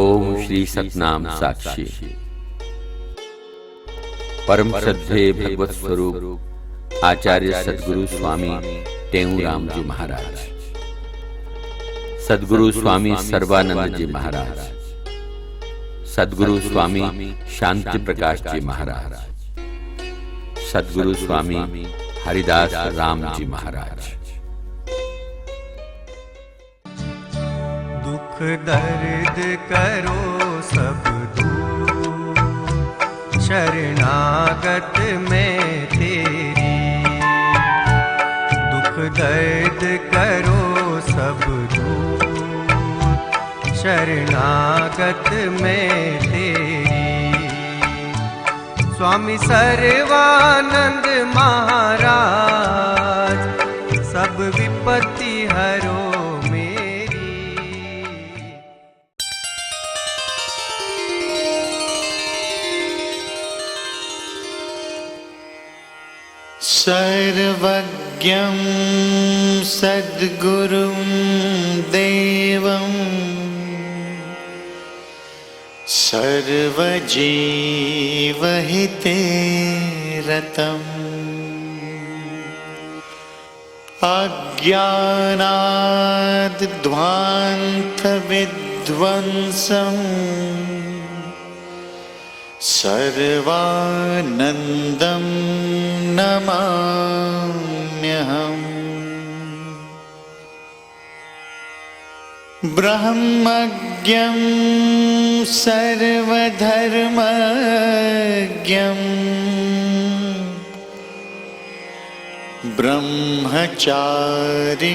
ओम श्री सतनाम साक्षी। परम श्रद्धेय भगवत स्वरूप आचार्य सद्गुरु स्वामी टेऊराम जी महाराज, सद्गुरु स्वामी सर्वानंद जी महाराज, सद्गुरु स्वामी शांति प्रकाश जी महाराज, सद्गुरु स्वामी हरिदास राम जी महाराज। दुख दर्द करो सब दूर, शरणागत में तेरी। दुख दर्द करो सब दूर, शरणागत में तेरी। स्वामी सर्वानंद महाराज, सब विपत्ति हरो सर्वज्ञं सद्गुरुं देवं सर्वजीवहिते रतम् अज्ञानाद्ध्वान्तविध्वंसम् सर्वानन्दं नमाम्यहम्। ब्रह्मज्ञं सर्वधर्मज्ञं ब्रह्मचारि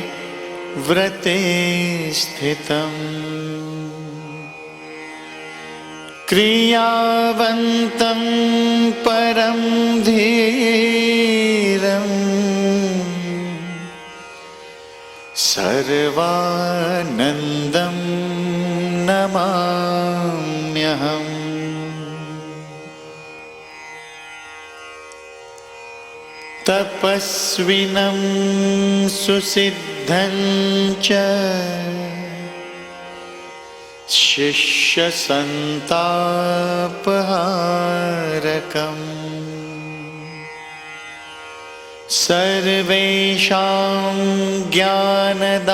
व्रते स्थितम् क्रियावन्तं परं धीरं सर्वानन्दं नमाम्यहम्। तपस्विनं सुसिद्धं च शिष्यसन्तापहारकम् सर्वेषां ज्ञानदातारं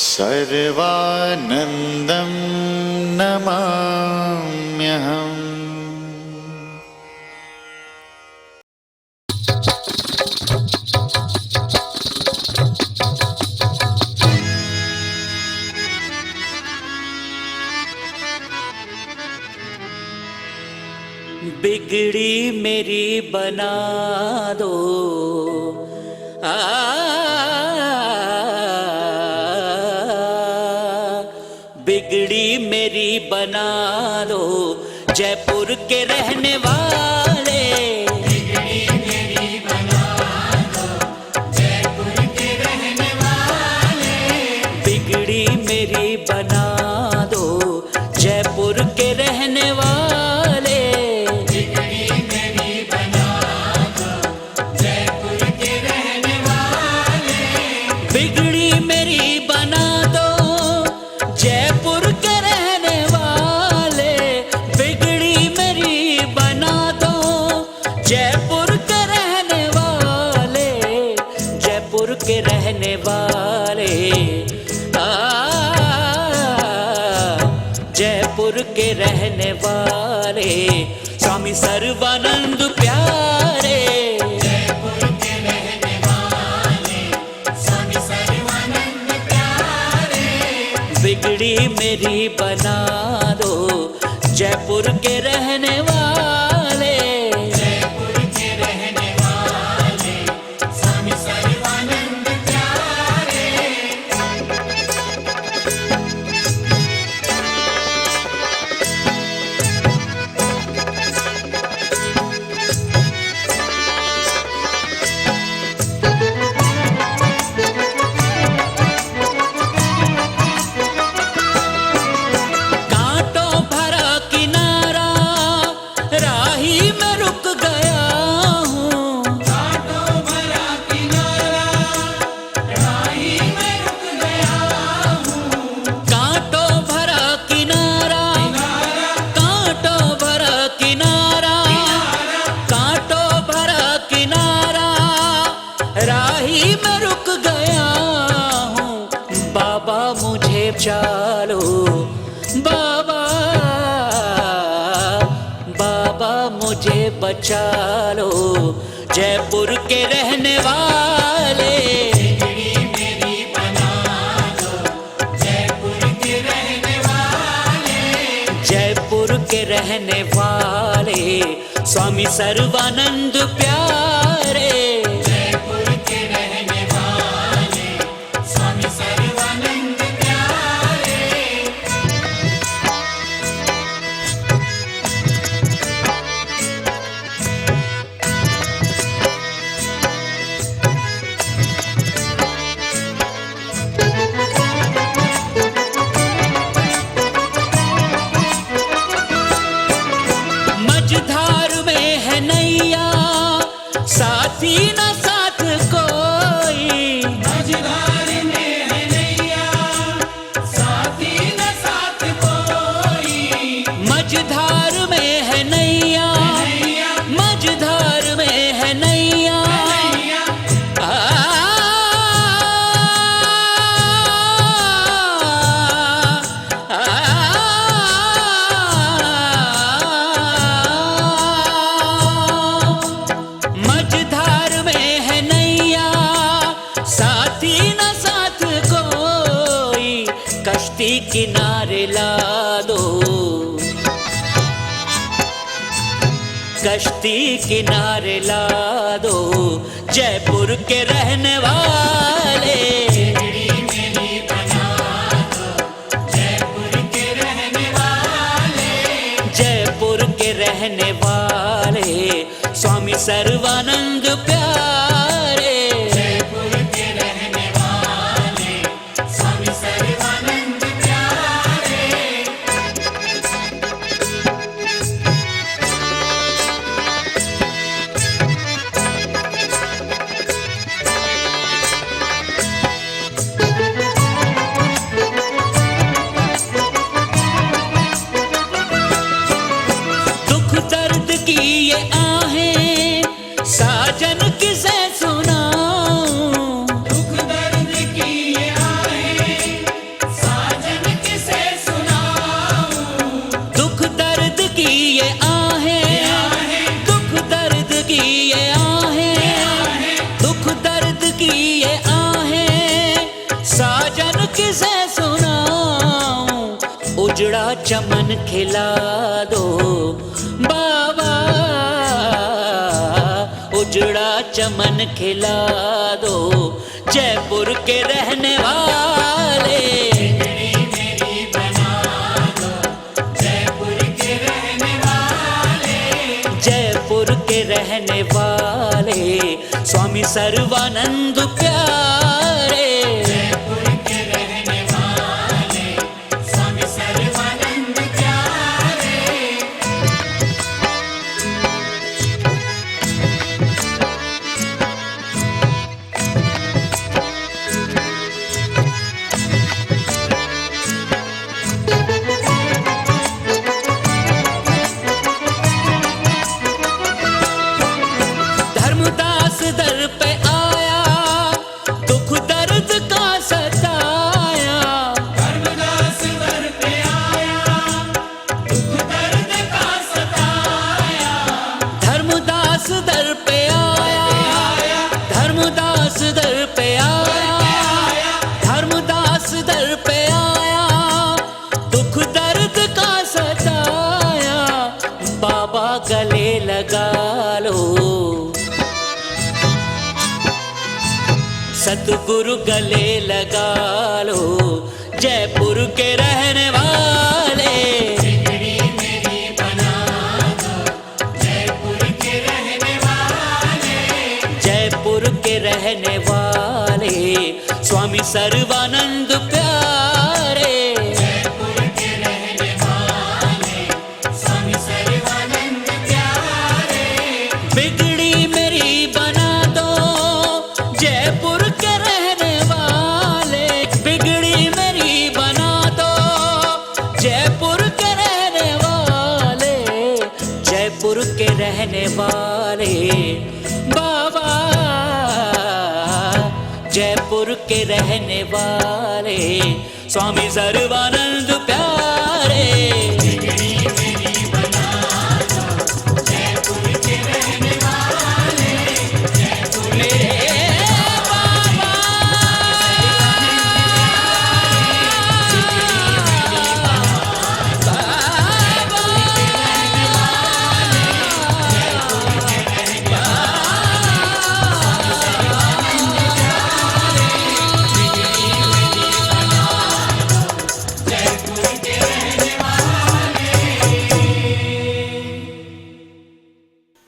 सर्वानन्दं नमाम्यहम्। बिगड़ी मेरी बना दो, बिगड़ी मेरी बना दो, जयपुर के रहने वाले। बिगड़ी मेरी बना दो, जयपुर के रहने वाले। बिगड़ी मेरी बना दो, जयपुर के रहने वाले। के रहने वाले, जयपुर के रहने वाले, स्वामी सर्वानंद प्यारे। जयपुर के रहने वाले, स्वामी सर्वानंद प्यारे। बिगड़ी मेरी बना दो, जयपुर के रहने वाले। रास्ते में रुक गया हूँ, बाबा मुझे चालो, बाबा बाबा मुझे बचा लो। जयपुर के रहने वाले मेरी बना दो, जयपुर के रहने वाले, जयपुर के रहने वाले स्वामी सर्वानंद प्यारे, जयपुर के रहने वाले स्वामी सर्वानंद प्यारे। मझधार में है नैया, साथी न साथ कोई, मझधार में है नैया, साथी न साथ कोई, मझधार में है नैया, मझधार में है नैया, आ, मझधार में है नैया, साथी न साथ कोई, कश्ती किनारे ला दो, कश्ती किनारे ला दो। जयपुर के रहने वाले मेरी बना दो, जयपुर के रहने वाले, जयपुर के रहने वाले स्वामी सर्वानंद प्यारे, जयपुर के रहने वाले स्वामी सर्वानंद प्यारे। दुख दर्द की ये आहें साजन किसे सुनाऊं, दुख दर्द की ये आहें साजन किसे सुनाऊं, दुख दर्द की ये आहें, दुख दर्द की ये आहें, दुख दर्द की ये आहें साजन किसे सुनाऊं। उजड़ा चमन खिला दो बाबा, उजड़ा चमन खिला दो। जयपुर के रहने वाले मेरी बना दो, जयपुर के रहने वाले, जयपुर के रहने वाले स्वामी सर्वानंद प्यारे, जयपुर के रहने वाले स्वामी सर्वानंद प्यारे। धर्मदास दर पे आया, दुख दर्द का सताया, धर्मदास दर पे आया, दुख दर्द का सताया, धर्मदास दर पे आया, धर्मदास दर पे आया, धर्मदास दर पे आया, दुख दर्द का सताया। बाबा गले लगा लो, सतगुरु गले लगा लो। जयपुर के रहने वाले मेरी बना दो, जयपुर के रहने वाले, जयपुर के रहने वाले स्वामी सर्वानंद प्यारे, जयपुर के रहने वाले स्वामी सर्वानंद प्यारे। बिगड़ी मेरी बना दो जयपुर के रहने वाले, बिगड़ी मेरी बना दो जयपुर के रहने वाले, जयपुर के रहने वाले बाबा के रहने वाले स्वामी सर्वानंद प्यारे। बिगड़ी मेरी बना दो जयपुर के रहने वाले, जयपुर मेरे बाबा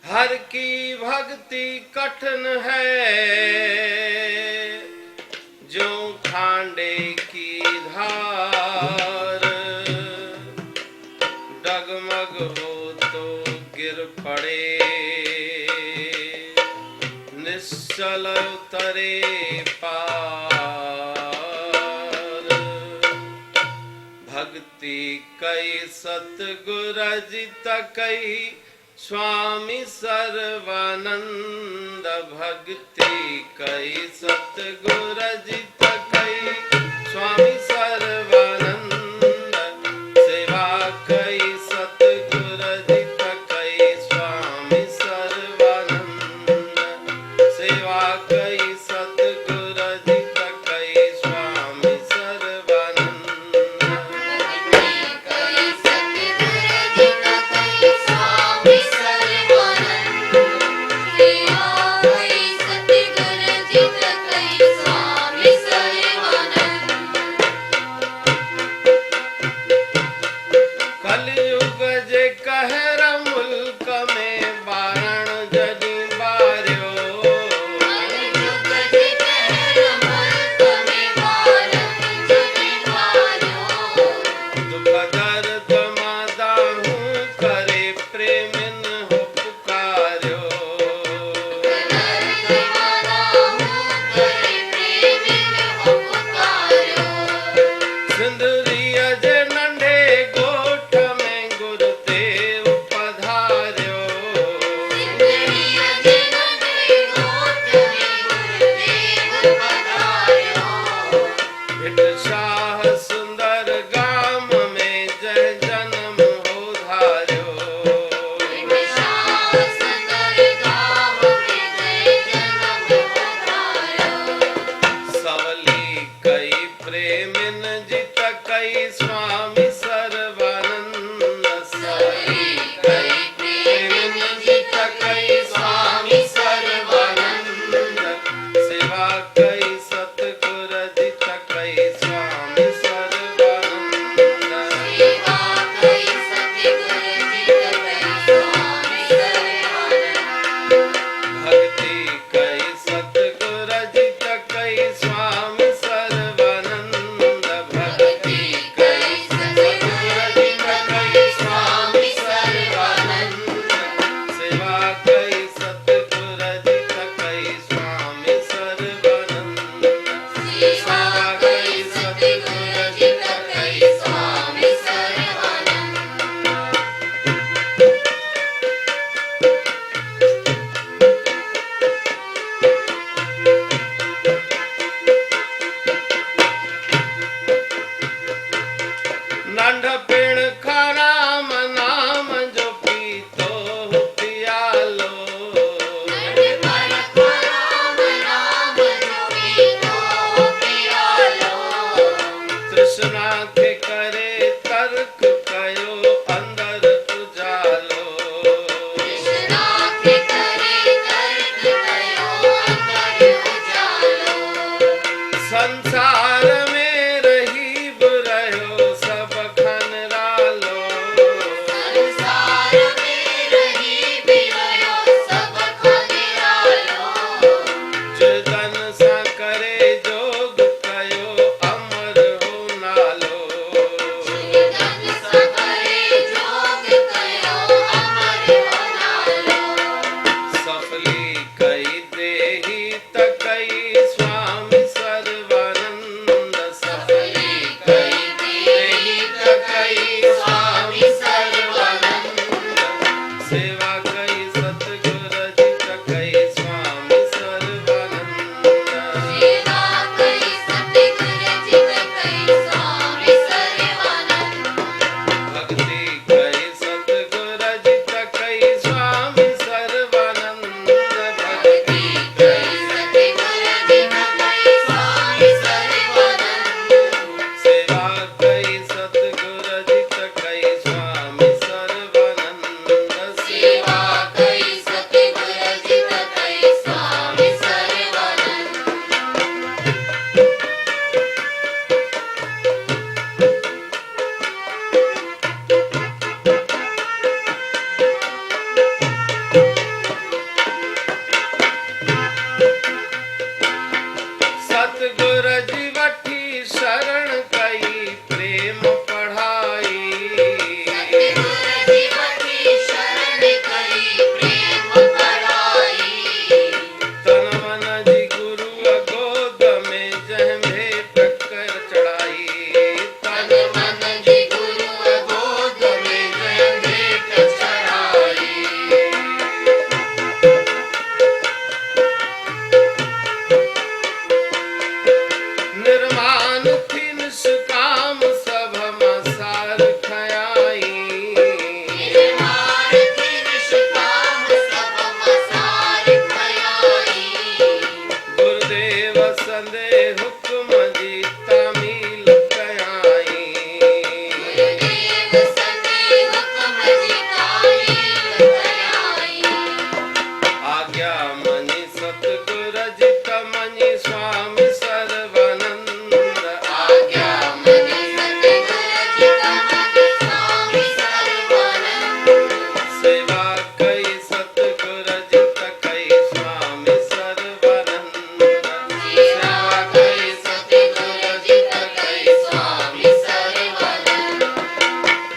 हर की भक्ति कठिन है जो खांडे की धार, डगमग हो तो गिर पड़े निश्चल उतरे पार। भक्ति कई सतगुर जित कई स्वामी सर्वानंद, भक्ति कई सतगुर जित कई स्वामी सर्वानंद, सेवा कई सतगुर जित कई स्वामी सर्वानंद, सेवा कई सतगुर जित कई स्वामी सर्वानंद। कई सतगुर जित कई स्वामी सर्वानंद, सेवा कई सतगुर जित कई स्वामी सर्वानंद। कलयुग जे कहर मुल्क में बारण जनी बार्यो, कलयुग संदे हुक्म जी तामील कयाई गुरुदेव संदे हुक्म जी तामील कयाई आज्ञा मनि सतगुर जी तमनि स्वामी सर्वानंद आज्ञा मनि सतगुर जी तमनि स्वामी सर्वानंद सेवा कई सतगुर जी तकई स्वामी सर्वानंद सेवा कई सतगुर जी तकई स्वामी सर्वानंद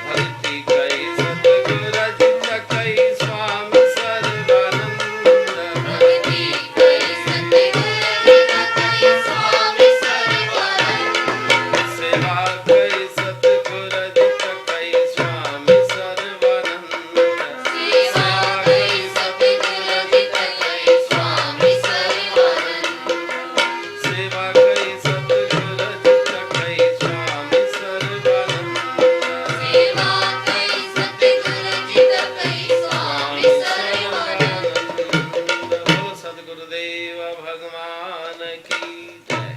भक्ति कई सतगुर जी तकई स्वामी सर्वानंद भक्ति कई सतगुर जी तकई स्वामी सर्वानंद सेवा कई सतगुर जी तकई स्वामी सर्वानंद सेवा कई सतगुर जी तकई स्वामी सर्वानंद सेवा कई सतगुर जी तकई स्वामी सर्वानंद सेवा कई सतगुर जी तकई स्वामी सर्वानंद बोलो सतगुरुदेव भगवान की जय।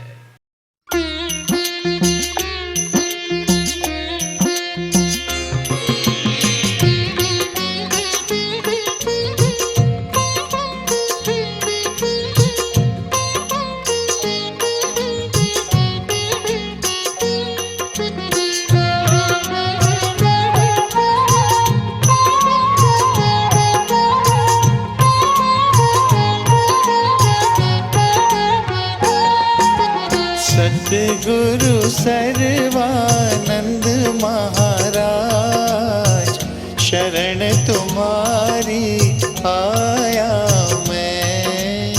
सतगुरु सर्वानंद महाराज शरण तुम्हारी आया मैं।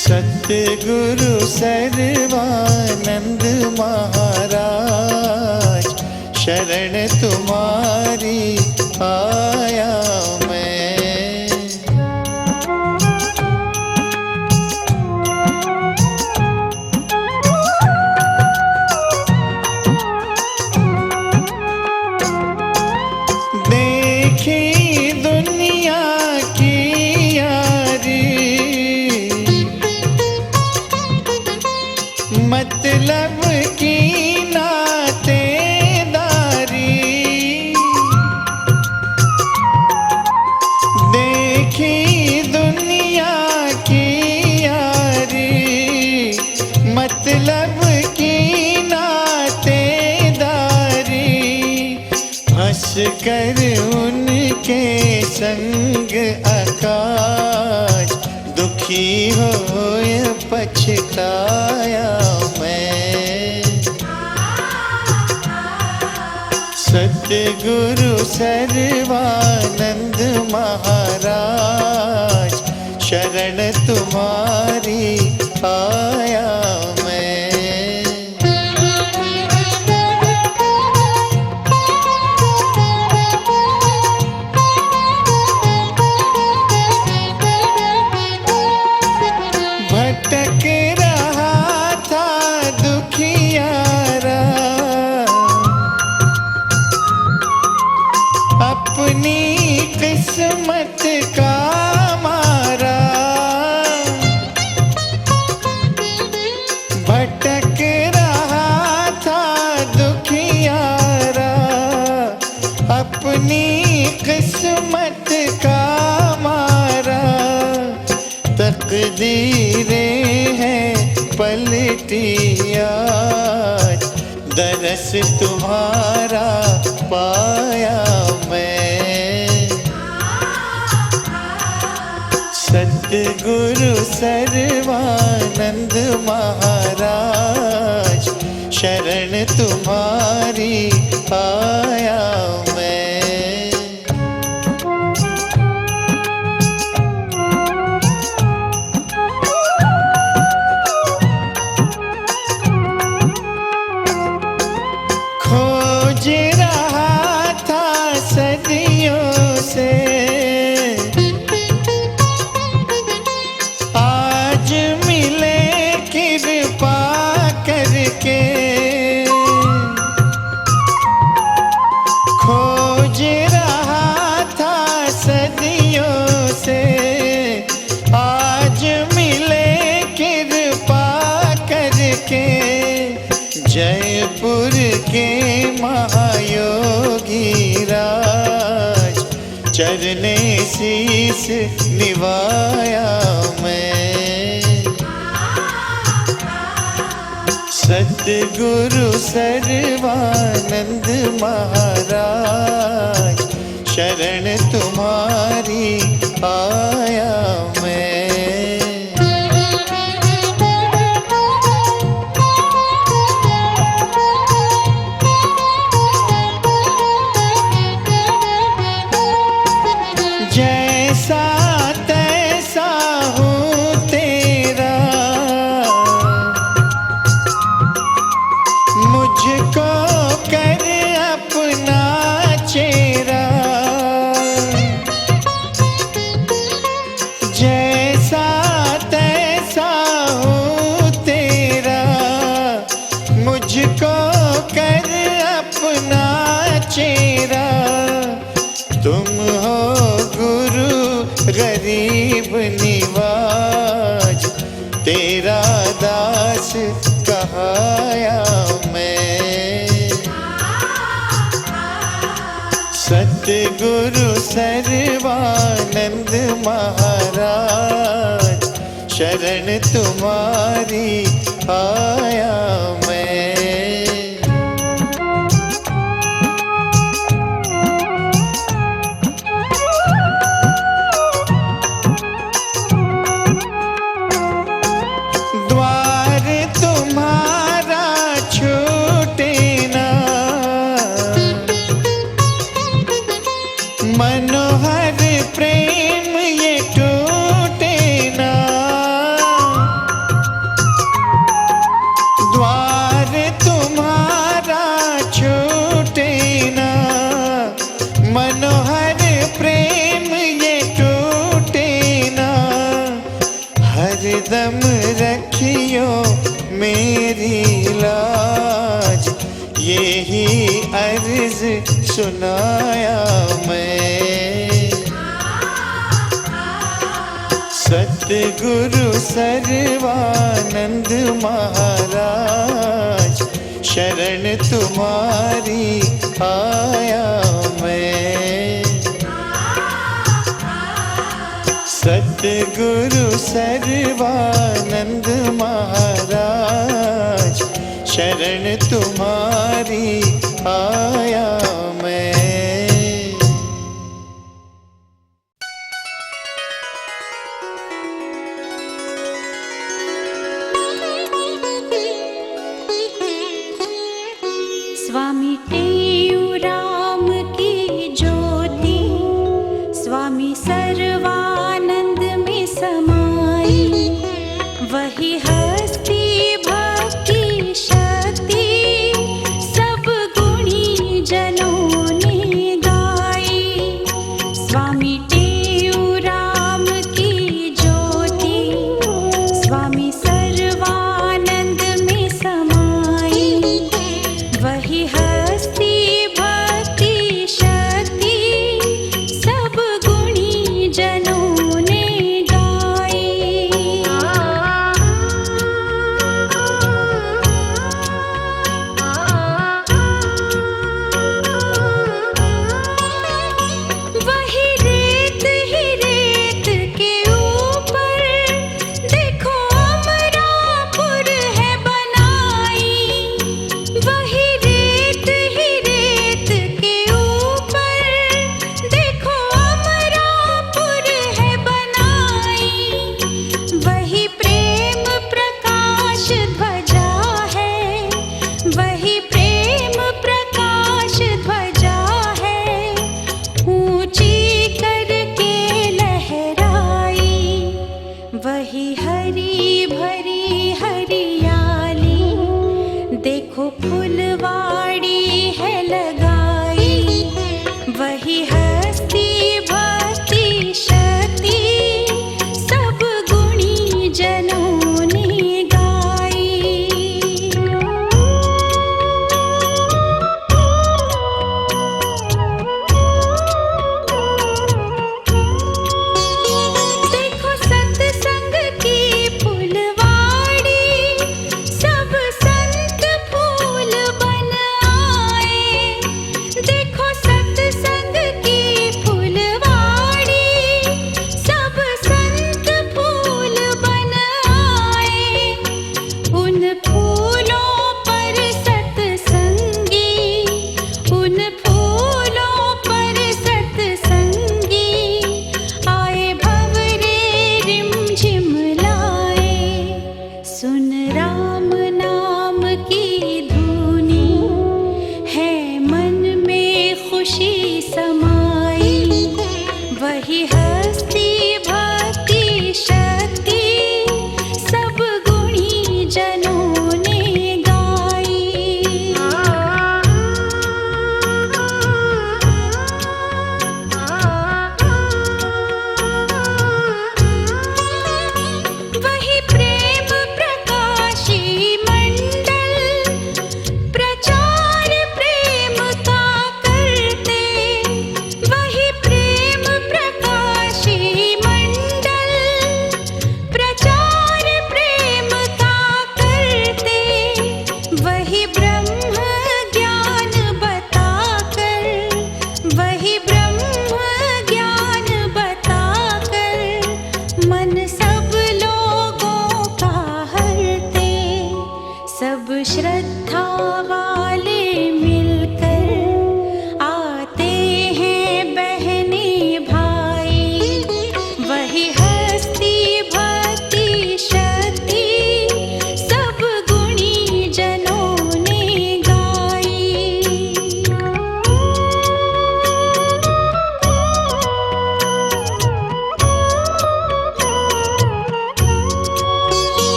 सतगुरु सर्वानंद महाराज शरण तुम्हारी आया मैं। देखी दुनिया की यारी मतलब की नातेदारी देखी दुनिया की यारी मतलब की नातेदारी हंस कर उनके संग आकाश दुखी होए पछताया मैं। सतगुरु सर्वानंद महाराज शरण तुम्हारी आया मैं। भटक रहा था दुखियारा अपनी किस्मत का मारा। भटक रहा था दुखियारा अपनी किस्मत का मारा। तकदीरें हैं पलटी आज दरस तुम्हारा पाया मैं। सतगुरु सर्वानंद महाराज शरण तुम्हारी आया मैं। खोज रहा था सदियों से आज मिले कृपा करके। खो जयपुर के महायोगी राज, चरने शीस निवाया मैं। सतगुरु सर्वानंद महाराज, शरण तुम्हारी आया मैं। जैसा तैसा हूँ तेरा, मुझको कर अपना चेहरा। जैसा तैसा हूँ तेरा, मुझको कर अपना चेहरा। तुम हो गुरु गरीब निवाज, तेरा दास कहाया मैं। सतगुरु सर्वानंद महाराज, शरण तुम्हारी आया मैं। द्वार तुम्हारा छूटे ना, मनोहर प्रेम ये टूटे ना। द्वार तुम्हारा छूटे ना, मनोहर प्रेम ये टूटे ना। हरदम रखियो मेरी लाज, यही अर्ज सुनाया मैं। सतगुरु सर्वानंद महाराज, शरण तुम्हारी आया मैं। सतगुरु सर्वानंद महाराज, शरण तुम्हारी आया मैं। स्वामी टेऊराम की ज्योति, स्वामी सर्वानंद में समाई। वही हस्ती भक्ति शक्ति, सब गुणी जनों ने गाई। स्वामी टेऊराम की ज्योति, स्वामी सर्वानंद में समाई। वही हस्ती भक्ति शक्ति, सब गुणी जनों ने गाई। वही रेत ही रेत के ऊपर, देखो अमरापुर है बनाई। वही रेत ही रेत के ऊपर, देखो अमरापुर है बनाई। वही प्रेम प्रकाश ध्वजा है, वही प्रेम प्रकाश ध्वजा है। ऊंची करके लहराई, वही हरी भरी हरियाली, देखो फुलवाड़ी है लगाई। वही हस्ती भक्ति शक्ति, सब गुणी जनों ने गाई। देखो सत्संग की मन सब लोगों का हरते, सब श्रद्धा वाले मिलकर आते हैं बहने भाई। वही हस्ती भक्ति शक्ति सब गुणी जनों ने गाई।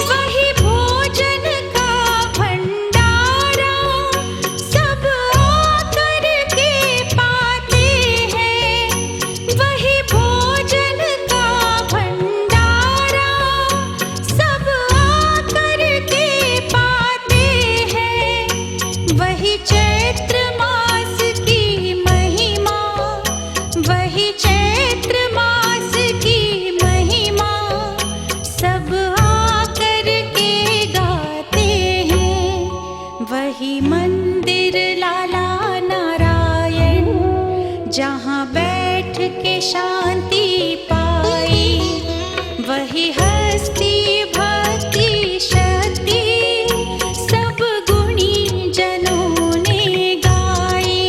वही भोजन का भंडारा सब आकर के पाते हैं। वही भोजन का भंडारा सब आकर के पाते हैं। वही चैत्र मास की महिमा, वही चैत्र मास की महिमा सब आकर के गाते हैं। वही मंदिर लाला नारायण जहाँ बैठ के शांति पाई। वही हस्ती भक्ति शक्ति सब गुणी जनों ने गाई।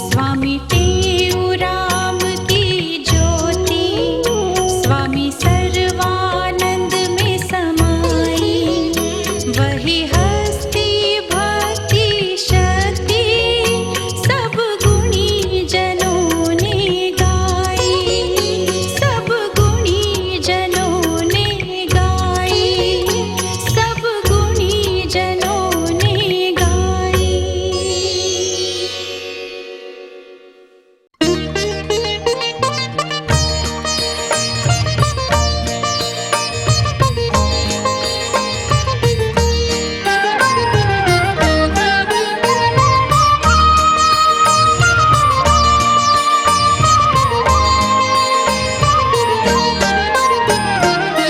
स्वामी टेऊराम की ज्योति स्वामी सर्वानंद में समाई। वही हस्ती भक्ति शक्ति सब गुणी जनों ने गाई। सब गुणी जनों ने गाई। सब गुणी जनों ने गाई।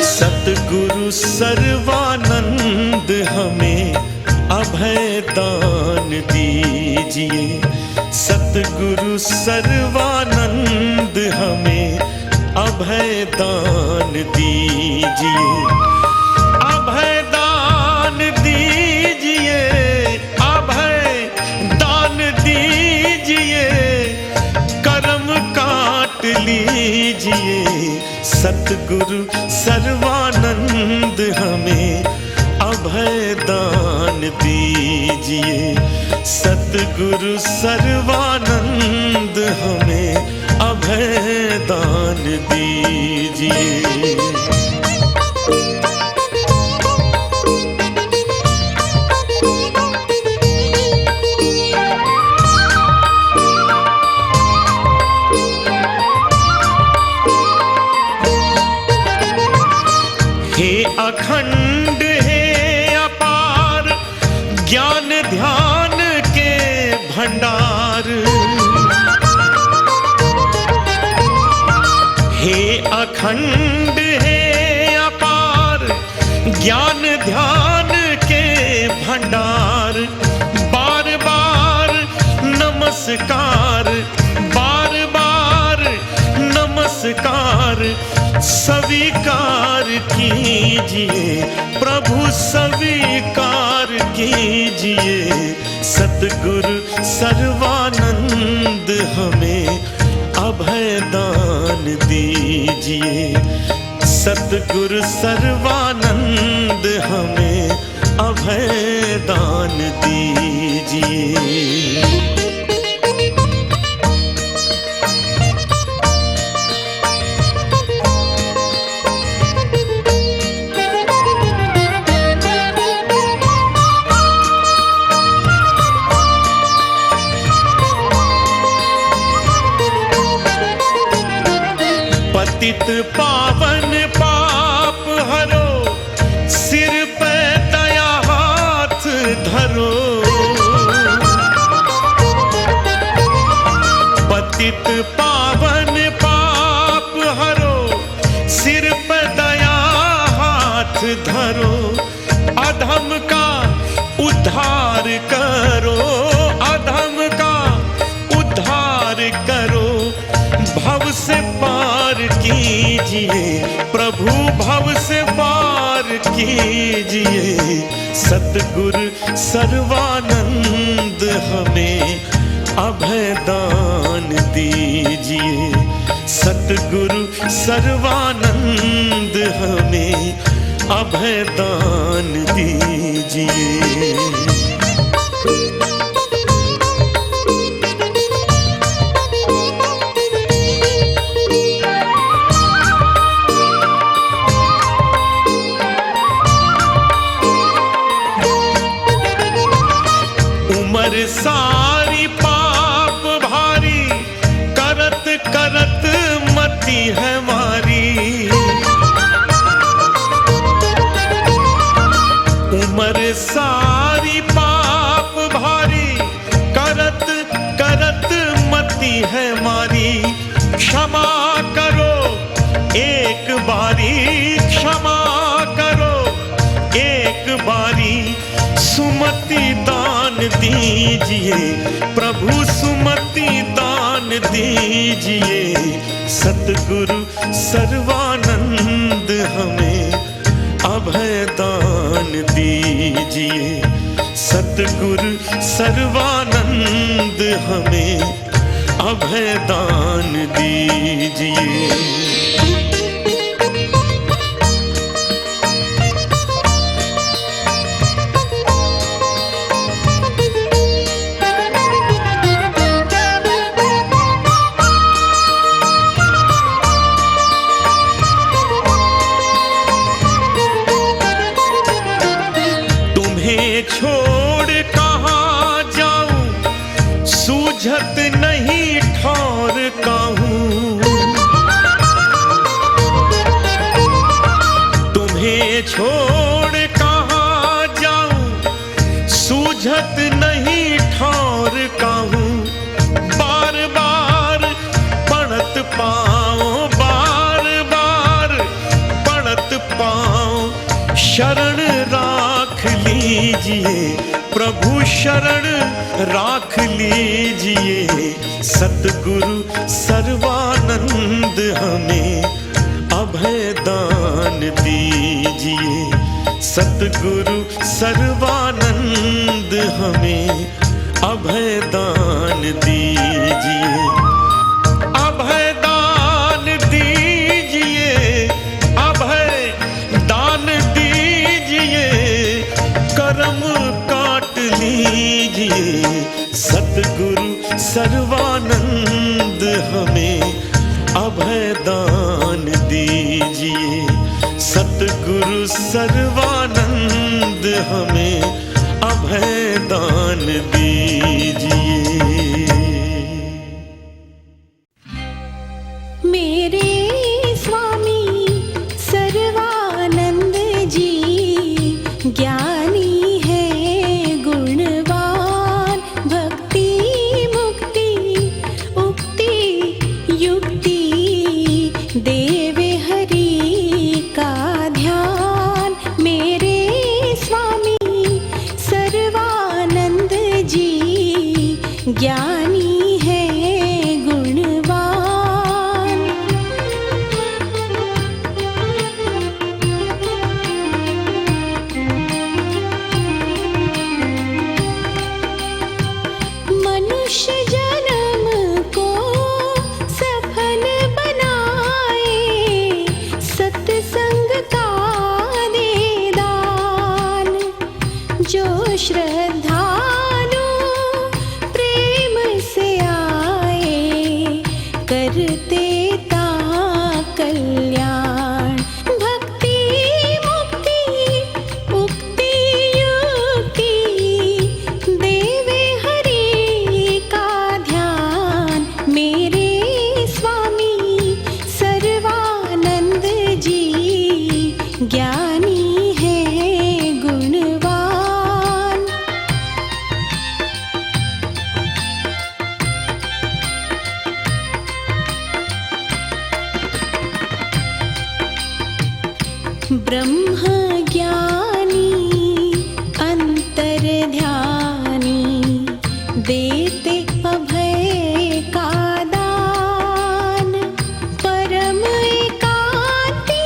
सतगुरु सर्वानंद हमें अभय दान दीजिए। सतगुरु सर्वानंद हमें अभय दान दीजिए। अभय दान दीजिए। अभय दान दीजिए। करम काट लीजिए। सतगुरु सर्वानंद हमें अभय दान दीजिए। सतगुरु सर्वानंद हमें अभय दान दीजिए। हे अखंड हे अपार ज्ञान ध्यान के भंडार। हे अखंड हे अपार ज्ञान ध्यान के भंडार। बार बार नमस्कार। बार बार नमस्कार। स्वीकार कीजिए प्रभु स्वीकार कीजिए। सतगुरु सर्वानंद हमें अभय दान दीजिए। सतगुरु सर्वानंद हमें अभय दान दीजिए। पतित पावन पाप हरो सिर पे दया हाथ धरो। पतित पावन पाप हरो सिर पे दया हाथ धरो। अधम का उद्धार करो। अधम का उद्धार करो। भव से पार कीजिए प्रभु भव से पार कीजिए। सतगुरु सर्वानंद हमें अभय दान दीजिए। सतगुरु सर्वानंद हमें अभय दान दीजिए। उम्र सारी पाप भारी, करत करत मती है मारी। उम्र सारी पाप भारी, करत करत मती है मारी। क्षमा करो एक बारी, क्षमा करो एक बारी। सुमति दान दीजिए प्रभु, सुमति दान दीजिए। सतगुरु सर्वानंद हमें अभय दान दीजिए। सतगुरु सर्वानंद हमें अभय दान दीजिए। छोड़ कहाँ जाऊं, सूझत नहीं ठौर कहूं। तुम्हें छोड़ कहाँ जाऊं, सूझत नहीं ठौर कहूं। बार बार पड़त पाऊं, बार बार पड़त पाऊं। शरण राख लीजिए प्रभु, शरण राख लीजिए। सतगुरु सर्वानंद हमें अभय दान दीजिए। सतगुरु सर्वानंद हमें अभय दान दीजिए। अभय दान दीजिए, अभय दान दीजिए। करम काट लीजिए। सतगुरु सर्वानंद हमें अभय दान दीजिए। सतगुरु सर्वानंद हमें अभय दान दीजिए। मेरे स्वामी सर्वानंद जी ज्ञानी है गुणवान। भक्ति मुक्ति उक्ति युक्ति देवे हरि का ध्यान। मेरे स्वामी सर्वानंद जी ज्ञानी है गुणवान। मनुष्य जन्म को सफल बनाए, सत्संग का दे दान। जो श्रद्धालु प्रेम से आए, करते ता कल्याण। भक्ति मुक्ति उक्ति युक्ति देवे हरि का ध्यान। मेरे स्वामी सर्वानंद जी ज्ञानी है गुणवान। ब्रह्म ज्ञानी अंतर ध्यानी, देते अभय का दान। परम एकांती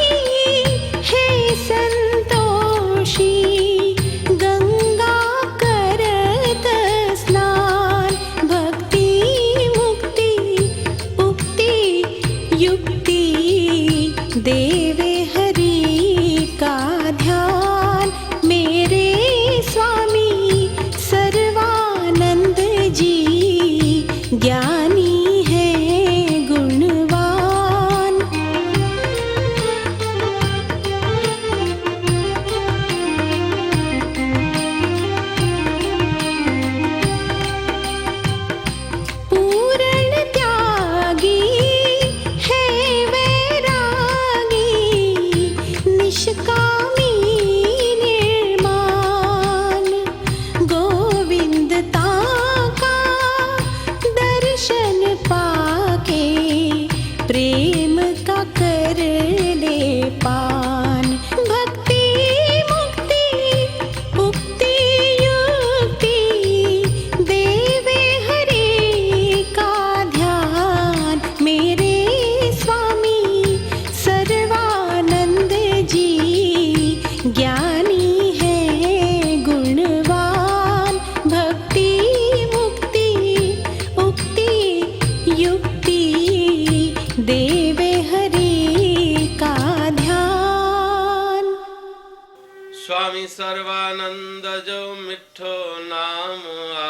स्वामी सर्वानंद जो मिठो नाम आ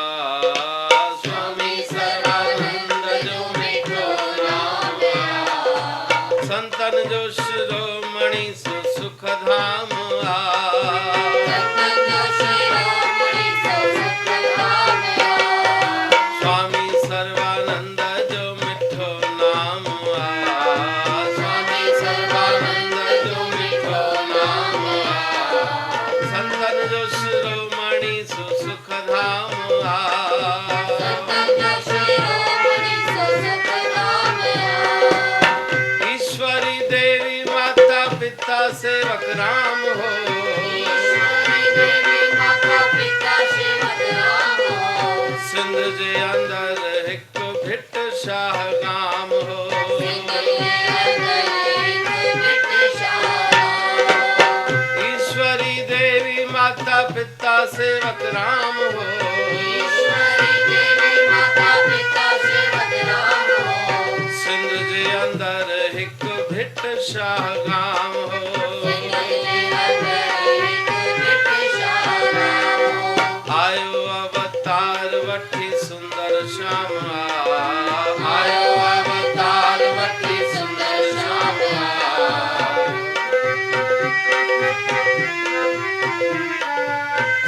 स्वामी सर्वानंद जो मिठो नाम आ संतन जो शिरोमणि सुख धाम आ स्वामी सर्वानंद जो मिठो नाम आ स्वामी सर्वानंद जो मिठो नाम आ संतन जो शिरोमणि सुख धाम आ ईश्वरी देवी माता पिता सेवक राम हो सिंध जे अंदर हिक भिट शाह गाम हो ईश्वरी देवी माता पिता सेवक राम हो सिंध जे अंदर हिक भिट शाह गाम हो आयो अवतार वठी सुंदर श्याम आयो अवतार वठी सुंदर श्याम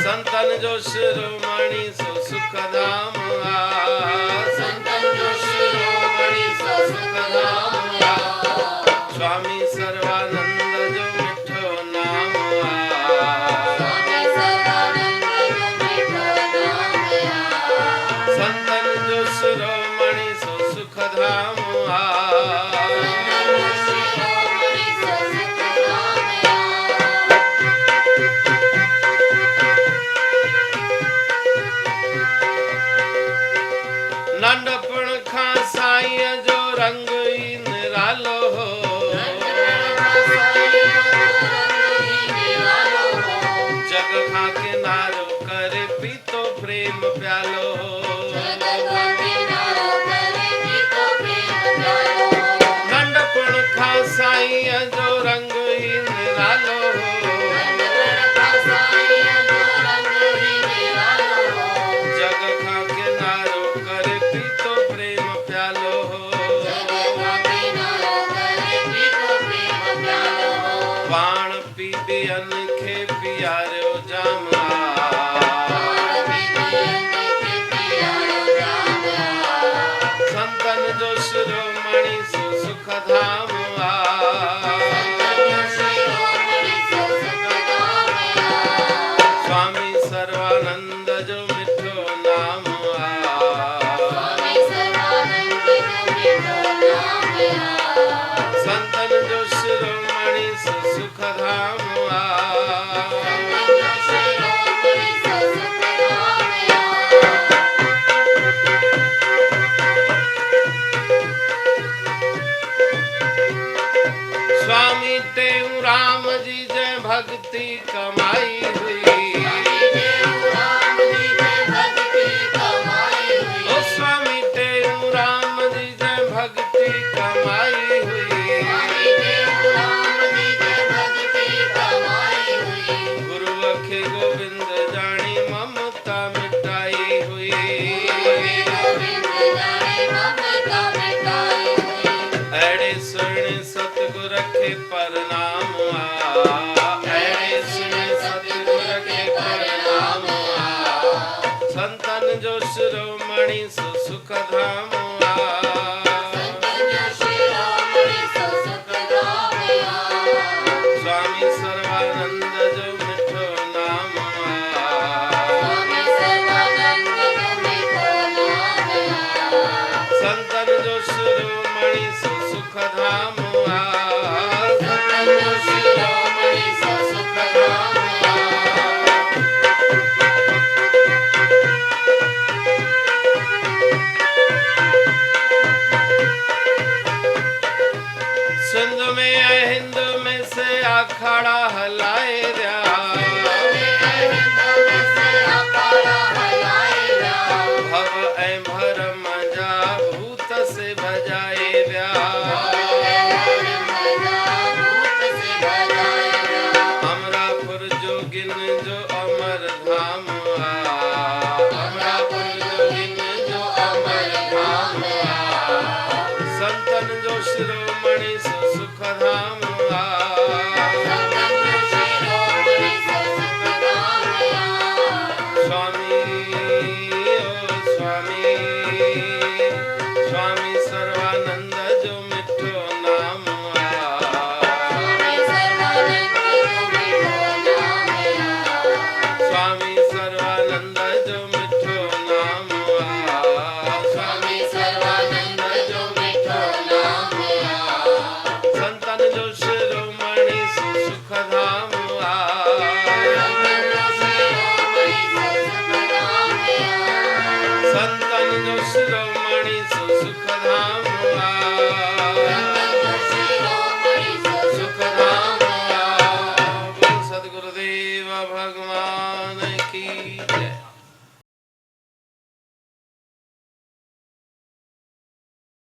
संतन जो शिरोमणि सुख धाम संतन जो शिरोमणि सुख धाम स्वामी सर्वानंद जो मिठो नाम संतन जो शिरोमणि सुख धाम नंढपण खां साईं जो रंग ई निरालो हो जग खां किनारो करे पीतो प्रेम प्यालो नंढपण खां साईं जो रंग ई निरालो जग खां किनारो करे पीतो प्रेम प्यालो पाण पी बियन खे पियारो जाम संतन जो शिरोमणि सुख धाम स्वामी सर्वानंद जो मिठो नाम संतन जो शिरोमणि सुख धाम स्वामी टेऊ राम जी जय भक्ति कमाई हुई ओ स्वामी टेऊ राम जी जय भक्ति कमाई हुई गुरु अखे गोविंद जानी ममता मिटाई हुई अड़े सुन सतगुर के परनाम अड़े सुन सतगुर के परनाम संतन जो शिरोमणि सुख धाम स्वामी सर्वानंद जो मिठो नाम संतन जो शिरोमणि सुख धाम संतन जो शिरोमणि सुख धाम सिंध में हिंद में से अखाड़ा हलाए